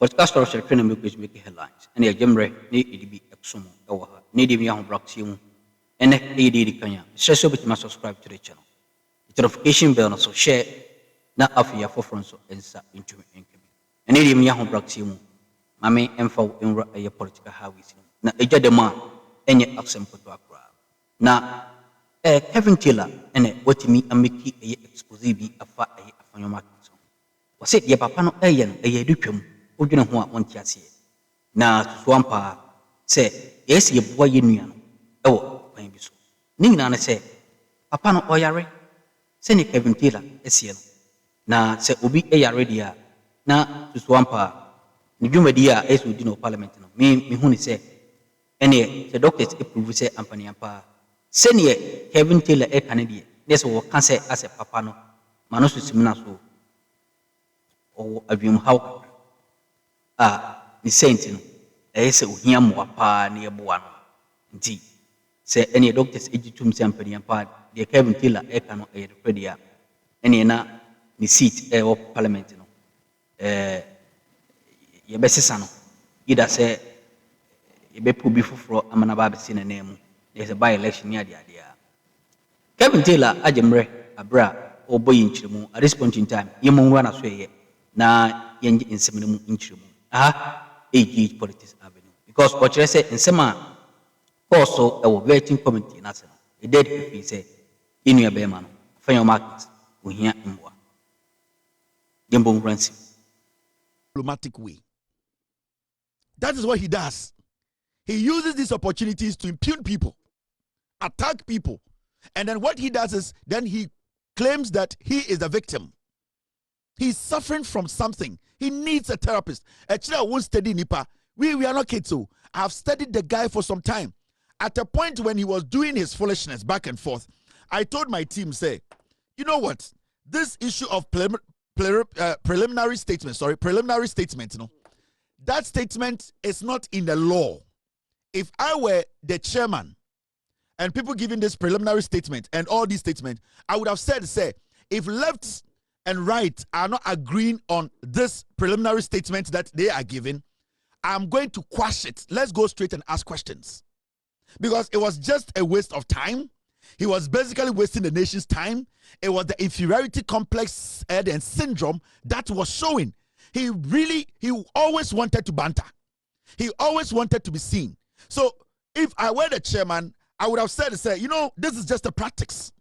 Podcast structure training make headlines. And the Jemre need to be exum or need to be on Broxium. And AD Kanya. So bit must subscribe to the channel. The notification bell also share na afia for front so ensa into income. And need to be on Broxium. Mame info in a political house. Na eja de man any accent to Akroma. Na Kevin Taylor and what me and Mickey expose be a fat Afenyo market. Was it your papa no ayen a yedukum? Ujuna ho a wonti ase na tuampa se yes ye boa ye nua no ewo kwan bi so ni nyina ne se papa no oyare se ne Kevin Taylor esie no na se obi eyare dia na tuampa ni dwumadi a esu di no parliament no me hu ni se ene se doctors approve se ampani ampa se ne Kevin Taylor e kanadie ne se wo kan se ase papa no mano so simna so o adwum haw ni senti no se ohia mo pa na yeboa no nti se ene doctors egitum se ampani ampa de Kevin Taylor e ka no e repedia ene na ni seat o parliament no ye besesa no ida se ye be pubi foforo amana ba besi na nemu there is a by election near the idea Kevin Taylor ajemre abra oboyi nchiremu at this point in time yemu nwa na so ye na yenje insemene mu nchiremu age politics avenue because what you say in sema also a voting committee na se e dead if say inu be ma no Afenyo market ohia mboa dembo ransom diplomatic way. That is what he does. He uses these opportunities to impugn people, attack people, and then what he does is then he claims that he is the victim. He's suffering from something. He needs a therapist. Actually, I won't study Nipa. We are not kids, so I've studied the guy for some time. At a point when he was doing his foolishness back and forth, I told my team, say, you know what? This issue of preliminary statement, you know, that statement is not in the law. If I were the chairman and people giving this preliminary statement and all these statements, I would have said, say, if left and right are not agreeing on this preliminary statement that they are giving, I'm going to quash it. Let's go straight and ask questions. Because it was just a waste of time. He was basically wasting the nation's time. It was the inferiority complex and syndrome that was showing. He always wanted to banter. He always wanted to be seen. So if I were the chairman, I would have said, say, you know, this is just a practice.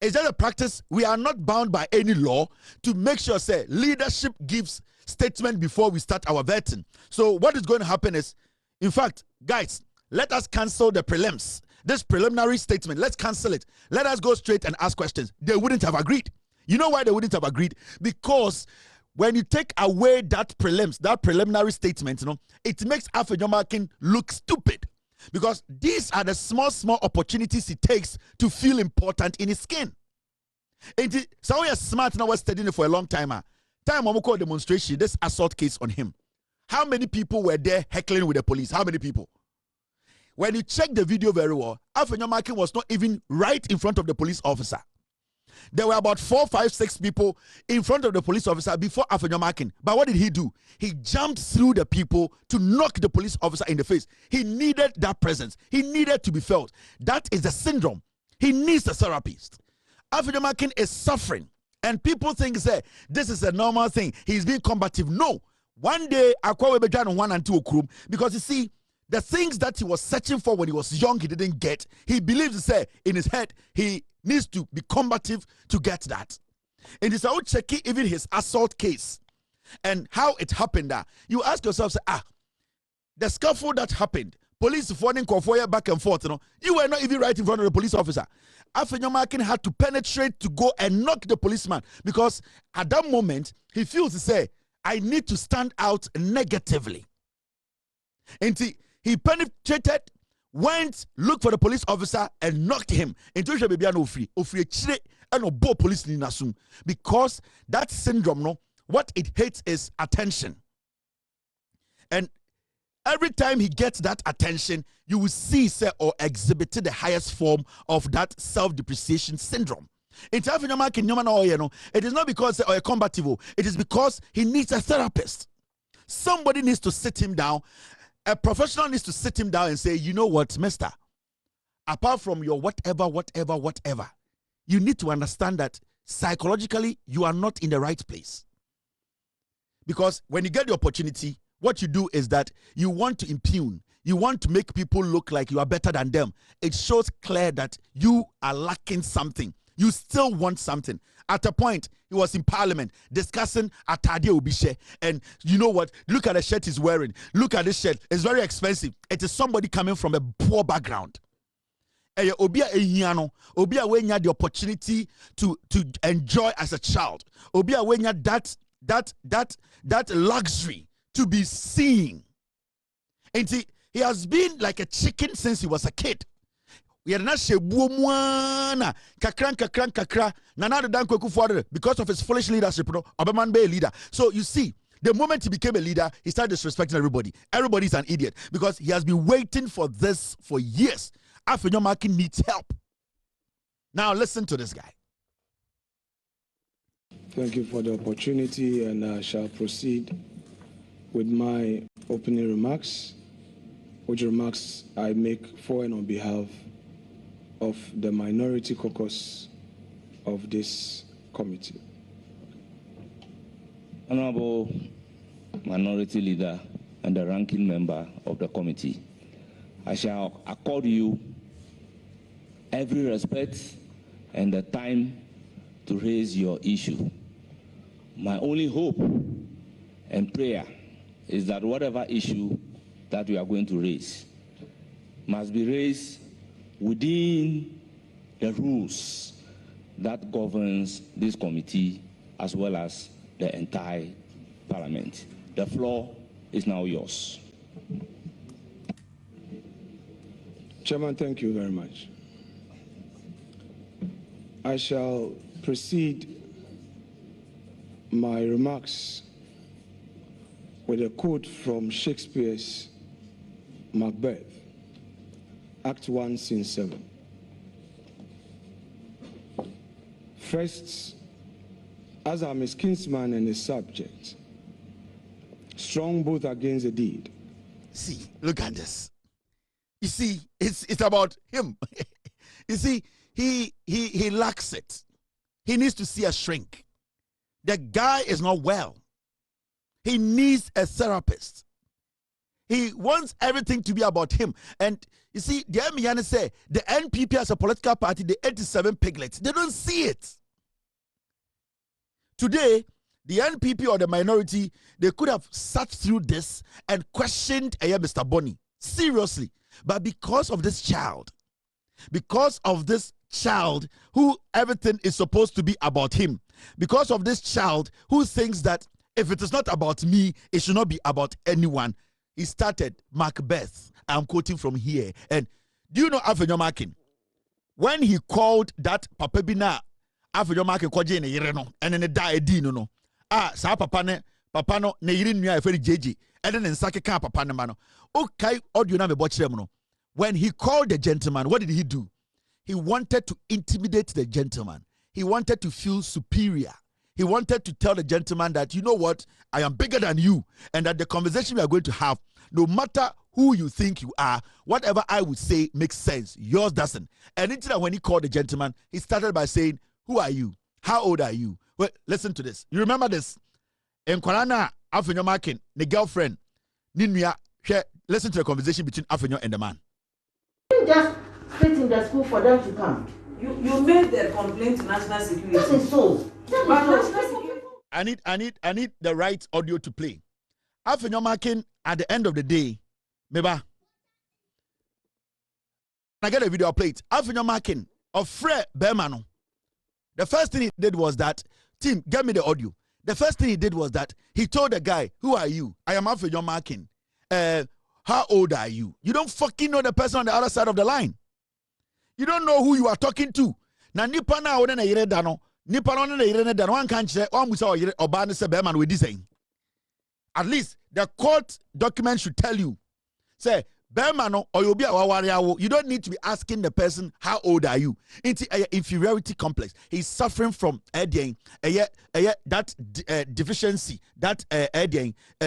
It's just a practice. We are not bound by any law to make sure, say, leadership gives statement before we start our vetting. So what is going to happen is, in fact, guys, let us cancel the prelims. This preliminary statement, let's cancel it. Let us go straight and ask questions. They wouldn't have agreed. You know why they wouldn't have agreed? Because when you take away that preliminary statement, you know, it makes Afenyo look stupid. Because these are the small opportunities he takes to feel important in his skin. And so we are smart now, we're studying it for a long time. Time we call demonstration, this assault case on him. How many people were there heckling with the police? How many people? When you check the video very well, Afenyo was not even right in front of the police officer. There were about 4, 5, 6 people in front of the police officer before Afenyo. But what did he do? He jumped through the people to knock the police officer in the face. He needed that presence. He needed to be felt. That is the syndrome. He needs a therapist. Afenyo is suffering. And people think, say, this is a normal thing. He's being combative. No. One day, Akuffo will be 1 and 2 Okrum, because you see, the things that he was searching for when he was young, he didn't get. He believes, say, in his head, he needs to be combative to get that. And it's out checking even his assault case and how it happened. You ask yourself, say, the scuffle that happened, police phoning Akuffo back and forth, you know, you were not even right in front of the police officer. Afenyo had to penetrate to go and knock the policeman, because at that moment he feels to say, I need to stand out negatively. And he penetrated, went, looked for the police officer and knocked him into the baby and free and obo police ni nasum, because that syndrome, no, what it hates is attention. And every time he gets that attention, you will see, say, or exhibited the highest form of that self-depreciation syndrome. In Afenyo, it is not because or a combative, it is because he needs a therapist. Somebody needs to sit him down. A professional needs to sit him down and say, you know what, mister, apart from your whatever, you need to understand that psychologically you are not in the right place. Because when you get the opportunity, what you do is that you want to impugn. You want to make people look like you are better than them. It shows clear that you are lacking something. You still want something. At a point, he was in Parliament discussing Atade Obishe. And you know what? Look at the shirt he's wearing. Look at this shirt. It's very expensive. It is somebody coming from a poor background. Obia ehiano, Obia when you had the opportunity to enjoy as a child. Obia when you had that luxury to be seen. And he has been like a chicken since he was a kid. We are not kakra nana dan Akuffo because of his foolish leadership. Oberman be a leader. So you see, the moment he became a leader, he started disrespecting everybody. Everybody's an idiot because he has been waiting for this for years. Afenyo needs help. Now listen to this guy. Thank you for the opportunity, and I shall proceed with my opening remarks, which remarks I make for and on behalf of the minority caucus of this committee. Honorable Minority Leader and the ranking member of the committee, I shall accord you every respect and the time to raise your issue. My only hope and prayer is that whatever issue that we are going to raise must be raised within the rules that governs this committee as well as the entire Parliament. The floor is now yours. Chairman, thank you very much. I shall proceed my remarks with a quote from Shakespeare's Macbeth, Act 1, Scene 7. First, as I'm his kinsman and his subject, strong both against the deed. See, look at this. You see, it's about him. You see, he lacks it. He needs to see a shrink. The guy is not well. He needs a therapist. He wants everything to be about him. And you see, the Emiyan say the NPP as a political party, the 87 piglets, they don't see it. Today, the NPP or the minority, they could have sat through this and questioned Mr. Bonny. Seriously. But because of this child who everything is supposed to be about him, because of this child who thinks that if it is not about me, it should not be about anyone, he started Macbeth. I'm quoting from here. And do you know Afenyo when he called that Papa Bina Afenyo kwaje ne yire no ene ne da edi no sa papa no ne yire nua eferi jeje ene ne nsake ka papa ne ma no okay audio na me bo kire mu no. When he called the gentleman, what did he do? He wanted to intimidate the gentleman. He wanted to feel superior. He wanted to tell the gentleman that, you know what, I am bigger than you, and that the conversation we are going to have, no matter who you think you are, whatever I would say makes sense. Yours doesn't. And until that when he called the gentleman, he started by saying, who are you? How old are you? Well, listen to this. You remember this? In Kwarana, Afenyo Makin, the girlfriend, Ninuya, listen to the conversation between Afenyo and the man. Just fit in the school for them to come. You made the complaint to national security. That is so. But national security. I need the right audio to play. Afenyo Makin, at the end of the day, meba. I get a video plate. Afenyo Makin of Fred Bermano. The first thing he did was that, team, get me the audio. The first thing he did was that he told the guy, who are you? I am Afenyo Makin. How old are you? You don't fucking know the person on the other side of the line. You don't know who you are talking to. Na nipa na one na yire da no. Nipa no na yire da no. Wan kan kire, wan musa o yire oba ne se be man we di saying. At least the court document should tell you. Say, Bermano or you be a wawariawo. You don't need to be asking the person, how old are you? It's a inferiority complex. He's suffering from that deficiency, that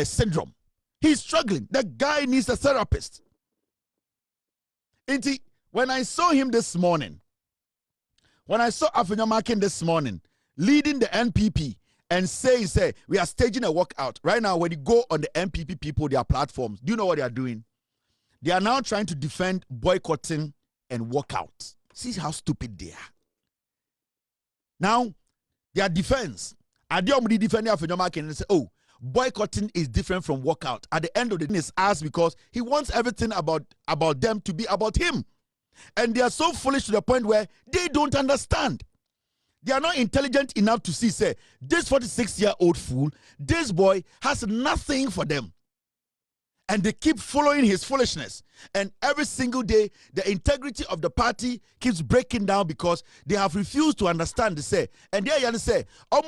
syndrome. He's struggling. The guy needs a therapist. When I saw him this morning, when I saw Afenyo this morning, leading the NPP and say, we are staging a walkout. Right now, when you go on the NPP people, their platforms, do you know what they are doing? They are now trying to defend boycotting and walkout. See how stupid they are. Now, their defense, Addo defending Afenyo and say, oh, boycotting is different from walkout. At the end of the day, it's asked because he wants everything about them to be about him. And they are so foolish to the point where they don't understand. They are not intelligent enough to see, say, this 46-year-old fool, this boy has nothing for them. And they keep following his foolishness. And every single day, the integrity of the party keeps breaking down because they have refused to understand the say. And they are say, they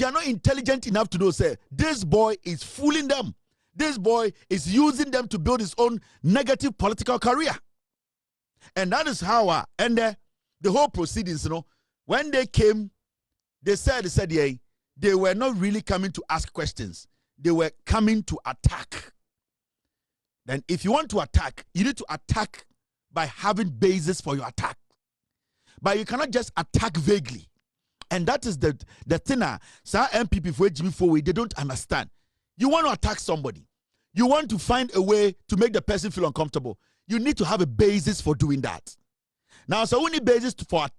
are not intelligent enough to know, say, this boy is fooling them. This boy is using them to build his own negative political career. And that is how the whole proceedings, when they came, they said, they were not really coming to ask questions. They were coming to attack. Then if you want to attack, you need to attack by having basis for your attack. But you cannot just attack vaguely. And that is the thing. Some MPP for Jimmy Fowe, they don't understand. You want to attack somebody. You want to find a way to make the person feel uncomfortable. You need to have a basis for doing that. Now, so only basis to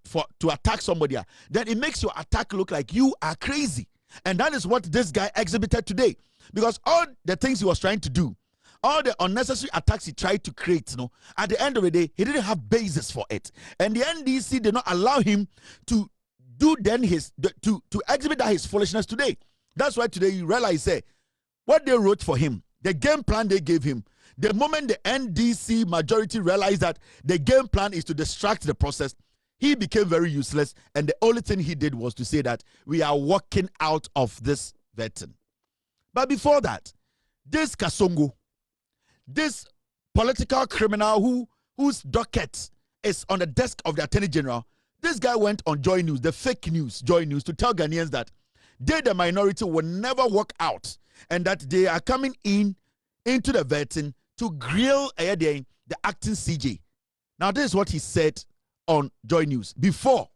attack somebody, then it makes your attack look like you are crazy. And that is what this guy exhibited today. Because all the things he was trying to do, all the unnecessary attacks he tried to create, at the end of the day, he didn't have basis for it. And the NDC did not allow him to do then to exhibit his foolishness today. That's why today you realize, what they wrote for him, the game plan they gave him, the moment the NDC majority realized that the game plan is to distract the process, he became very useless. And the only thing he did was to say that we are walking out of this vetting. But before that, this Kasongo, this political criminal whose docket is on the desk of the Attorney General, this guy went on Joy News, the fake news, Joy News, to tell Ghanaians that they, the minority, will never walk out and that they are coming into the vetting to grill the acting CJ. Now, this is what he said on Joy News before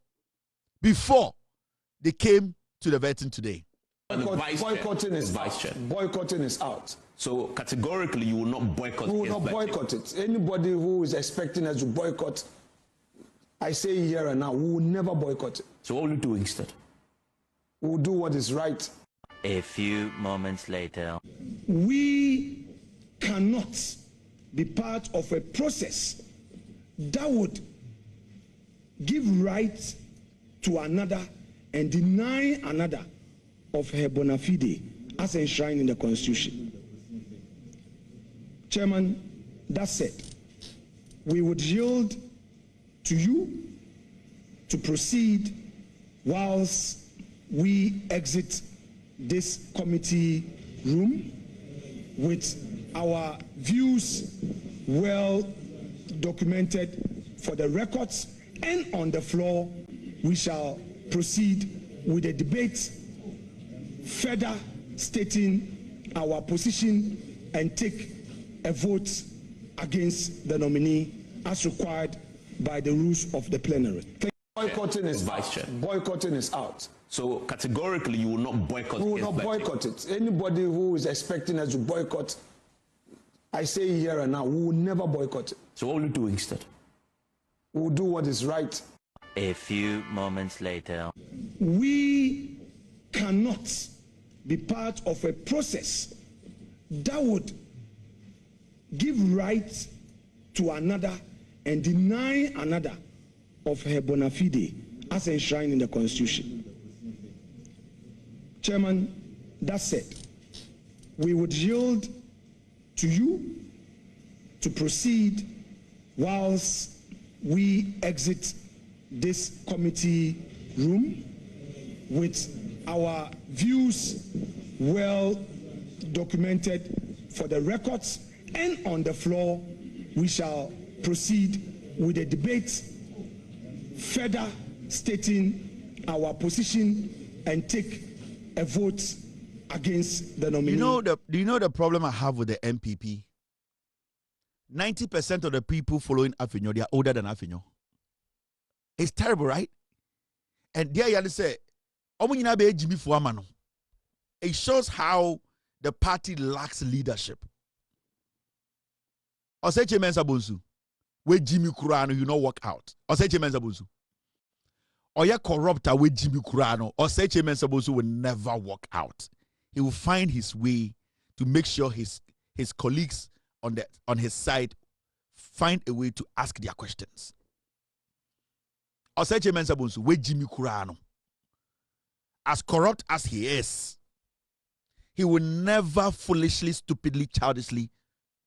they came to the vetting today. Boycotting is out. So categorically, you will not boycott. We will not boycott it. Anybody who is expecting us to boycott, I say here and now, we will never boycott it. So what will you do instead? We will do what is right. A few moments later. We cannot be part of a process that would give rights to another and deny another of her bona fide as enshrined in the Constitution. Chairman, that said, we would yield to you to proceed whilst we exit this committee room with our views well documented for the records, and on the floor we shall proceed with a debate further stating our position and take a vote against the nominee as required by the rules of the plenary. Boycotting is Boycotting is out. So categorically, you will not boycott. We will not boycott it. Anybody who is expecting us to boycott, I say here and now, we will never boycott it. So what will you do instead? We will do what is right. A few moments later. We cannot be part of a process that would give rights to another and deny another of her bona fide as enshrined in the Constitution. Chairman, that said, we would yield to you to proceed whilst we exit this committee room with our views well documented for the records, and on the floor we shall proceed with a debate further stating our position and take a vote against the nominee. Do you know the problem I have with the MPP? 90% of the people following Afenyo, they are older than Afenyo. It's terrible, right? And there you say, it shows how the party lacks leadership. Oseche Mensa Bonsu, where Jimmy Kurano, you know, work out. Oseche Mensa Bonsu. Or you corrupt with Jimmy Kurano, Oseche Mensa Bonsu will never work out. He will find his way to make sure his colleagues on his side find a way to ask their questions. Oseche Mensa Bonsu, where Jimmy Kurano, as corrupt as he is, he will never foolishly, stupidly, childishly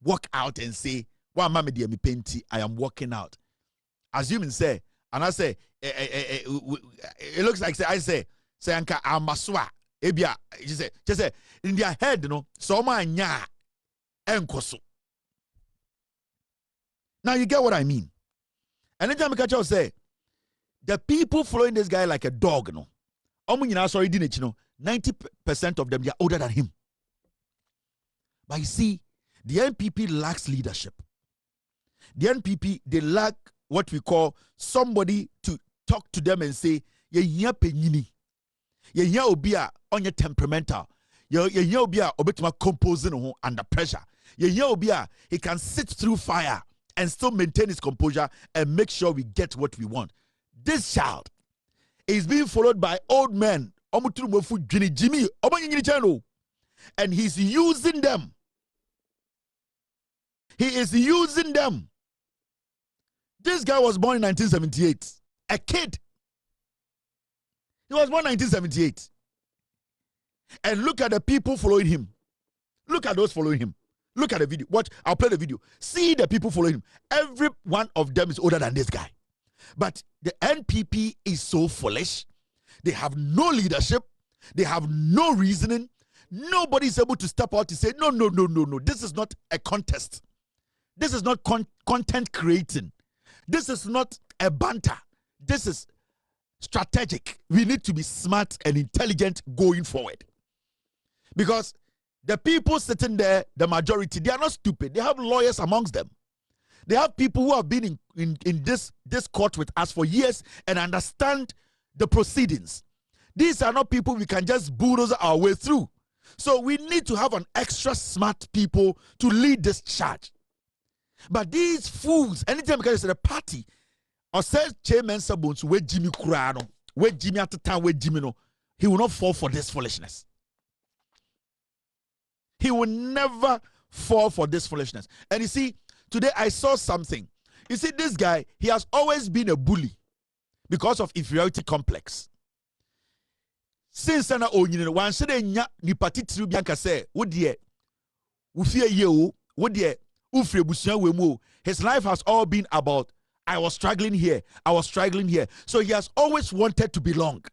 walk out and say, "Wa mama dia mi penti, I am walking out." Assuming say, and I say, it looks like say anka amaswa. Ebia, just say in their head, you know, so nya enkoso. Now you get what I mean. And then I catch you say, the people following this guy like a dog, you know. 90% of them, they are older than him. But you see, the NPP lacks leadership. The NPP, they lack what we call somebody to talk to them and say, "Ye penyini, ye obia on your temperamental, ye obia obetuma composing under pressure, ye obia he can sit through fire and still maintain his composure and make sure we get what we want." This child is being followed by old men, and he's using them. He is using them. This guy was born in 1978. A kid. He was born in 1978. And look at the people following him. Look at those following him. Look at the video. Watch. I'll play the video. See the people following him. Every one of them is older than this guy. But the NPP is so foolish. They have no leadership. They have no reasoning. Nobody is able to step out to say, no. This is not a contest. This is not content creating. This is not a banter. This is strategic. We need to be smart and intelligent going forward. Because the people sitting there, the majority, they are not stupid. They have lawyers amongst them. They have people who have been in this court with us for years and understand the proceedings. These are not people we can just bulldoze our way through. So we need to have an extra smart people to lead this charge. But these fools, anytime because the party, or says Chairman Sabons, where Jimmy Kurano, where Jimmy at the time, where Jimmy no, he will not fall for this foolishness. He will never fall for this foolishness. And you see, today I saw something. You see, this guy, he has always been a bully because of inferiority complex. Since I know, one said, "Nipati Tribianka say, would ye, Ufia ye, would ye, Ufre Busia wemo." His life has all been about, I was struggling here. So he has always wanted to belong.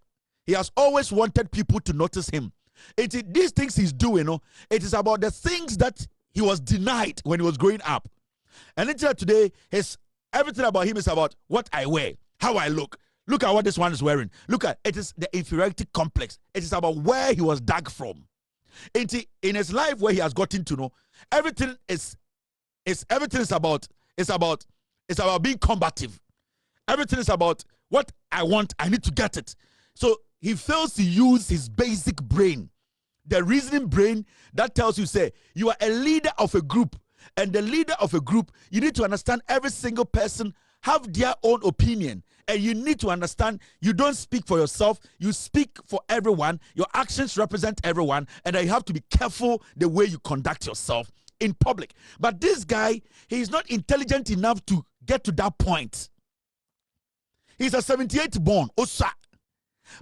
He has always wanted people to notice him. These things he's doing, it is about the things that he was denied when he was growing up. And until today, everything about him is about what I wear, how I look. Look at what this one is wearing. Look at it is the inferiority complex. It is about where he was dug from. In his life, where he has gotten to know, everything is about being combative. Everything is about what I want. I need to get it. So he fails to use his basic brain, the reasoning brain that tells you, say, you are a leader of a group. And the leader of a group, you need to understand every single person have their own opinion. And you need to understand you don't speak for yourself, you speak for everyone. Your actions represent everyone. And you have to be careful the way you conduct yourself in public. But this guy, he is not intelligent enough to get to that point. He's a 78 born, Osa.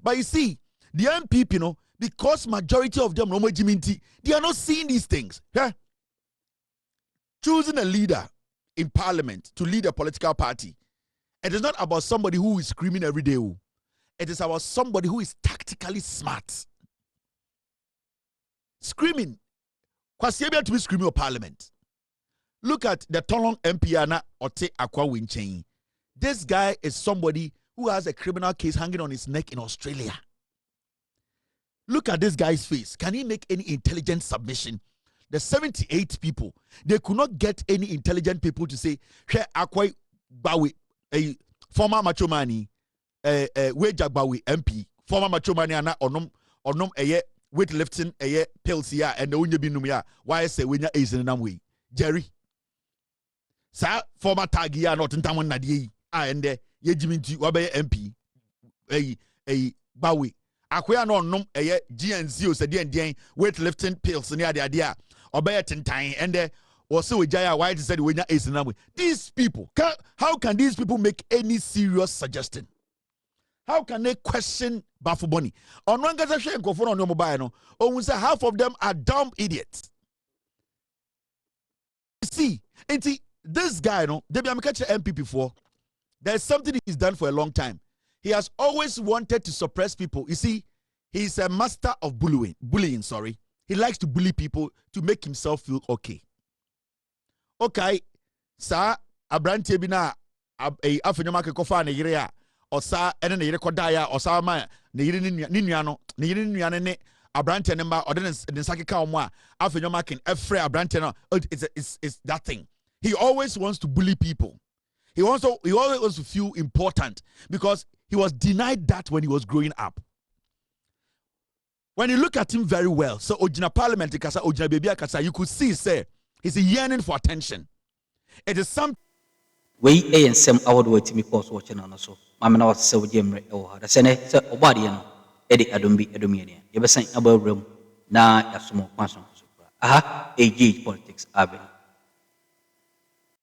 But you see, the MPP, because majority of them, they are not seeing these things. Yeah? Choosing a leader in parliament to lead a political party, it is not about somebody who is screaming every day. It is about somebody who is tactically smart. Screaming. Kwasiebia to be screaming of parliament. Look at the Tolong MP Ote Akwa Winchain. This guy is somebody who has a criminal case hanging on his neck in Australia. Look at this guy's face. Can he make any intelligent submission? The 78 people, they could not get any intelligent people to say, "Hey, Akwai Bawi, a former macho mani, Bawi MP, former macho mani, ana onom weightlifting pills here, and the unye binumia. Why say when you is in a way, Jerry? Sa former tag here, not in Tamon Nadi, and ye Jimmy Wabe MP, a Bawi. Akwai no nom GNC o said the weightlifting pills near the idea. Obey 10 time and also Jaya White said when is in way. These people, how can these people make any serious suggestion? How can they question Bafuboni? On one guy's share go on your mobile, or we say half of them are dumb idiots. See, this guy, no, they be catch MP before. There's something he's done for a long time. He has always wanted to suppress people. You see, he's a master of bullying, sorry. He likes to bully people to make himself feel okay. Okay, sir, Abrantie bina Afenyo make kofa na yire a osa ene na yire kodaya osa ma na yire ni nua ne Abrantie ne ma ode ne nsakeka omo a Afenyo make efre Abrantie no it's that thing. He always wants to bully people. He always wants to feel important because he was denied that when he was growing up. When you look at him very well, so Ojina Parliamentary kasa, Ojina Baby kasa, you could see, say, he's yearning for attention. It is something. We and some our way to me post watching on us. I'm not so Jimmy or the Senate or body, Eddie Adumbi Adumia. You ever sent about room now, as some more. Aha, AG politics, Abbey.